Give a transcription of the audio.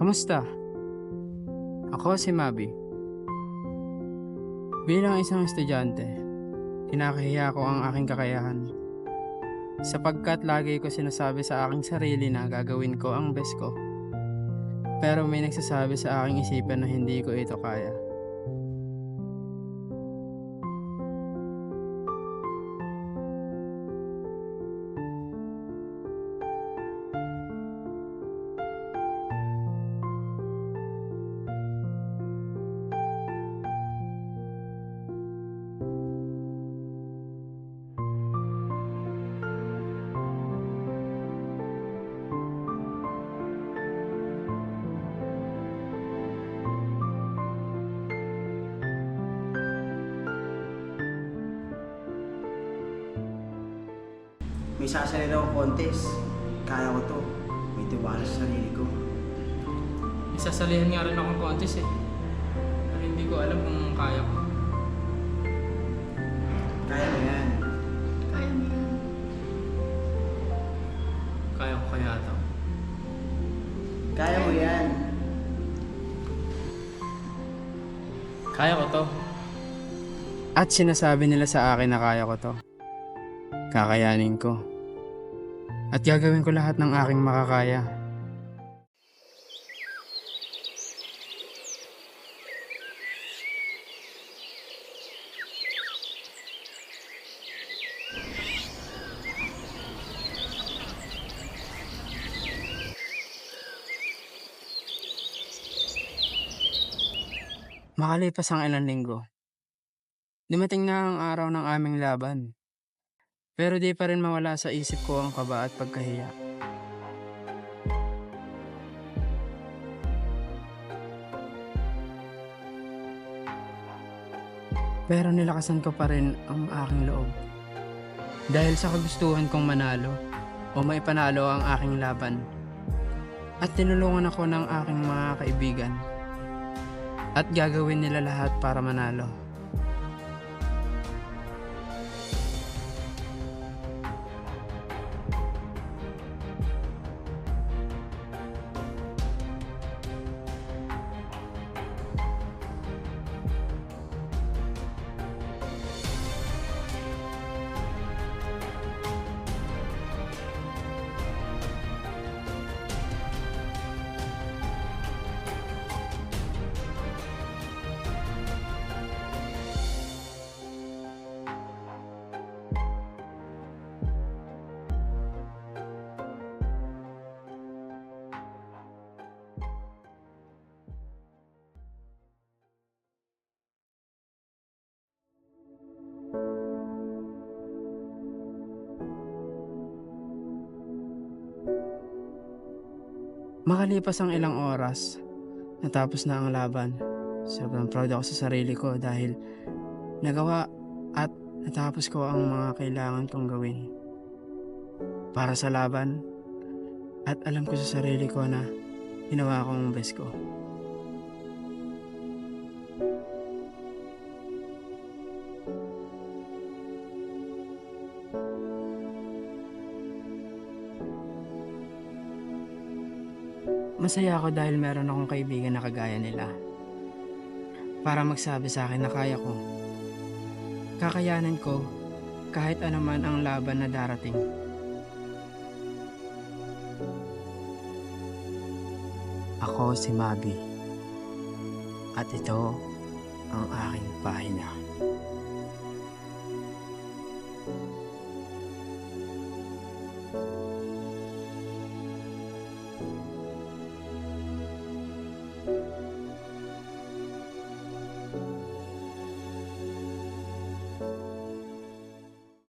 Kamusta? Ako si Mabi. Bilang isang estudyante, kinakahiya ko ang aking kakayahan. Sapagkat lagi ko sinasabi sa aking sarili na gagawin ko ang best ko. Pero may nagsasabi sa aking isipan na hindi ko ito kaya. May sasalita akong contest. Kaya ko to. May tiwala sa sarili ko. Isasalihan nga rin akong contest eh. Pero hindi ko alam kung kaya ko. Kaya mo yan. Kaya mo yan. Kaya ko kaya ito. Kaya mo yan. Kaya ko to. At sinasabi nila sa akin na kaya ko to. Kakayanin ko. At gagawin ko lahat ng aking makakaya. Makalipas ang ilang linggo, dumating na ang araw ng aming laban. Pero di pa rin mawala sa isip ko ang kaba at pagkahiya. Pero nilakasan ko pa rin ang aking loob. Dahil sa kagustuhan kong manalo o maipanalo ang aking laban. At tinulungan ako ng aking mga kaibigan. At gagawin nila lahat para manalo. Makalipas ang ilang oras, natapos na ang laban. Sobrang proud ako sa sarili ko dahil nagawa at natapos ko ang mga kailangan kong gawin. Para sa laban, at alam ko sa sarili ko na ginawa ko ang best ko. Masaya ako dahil meron akong kaibigan na kagaya nila. Para magsabi sa akin na kaya ko. Kakayanan ko kahit anuman ang laban na darating. Ako si Mabi. At ito ang aking pahina.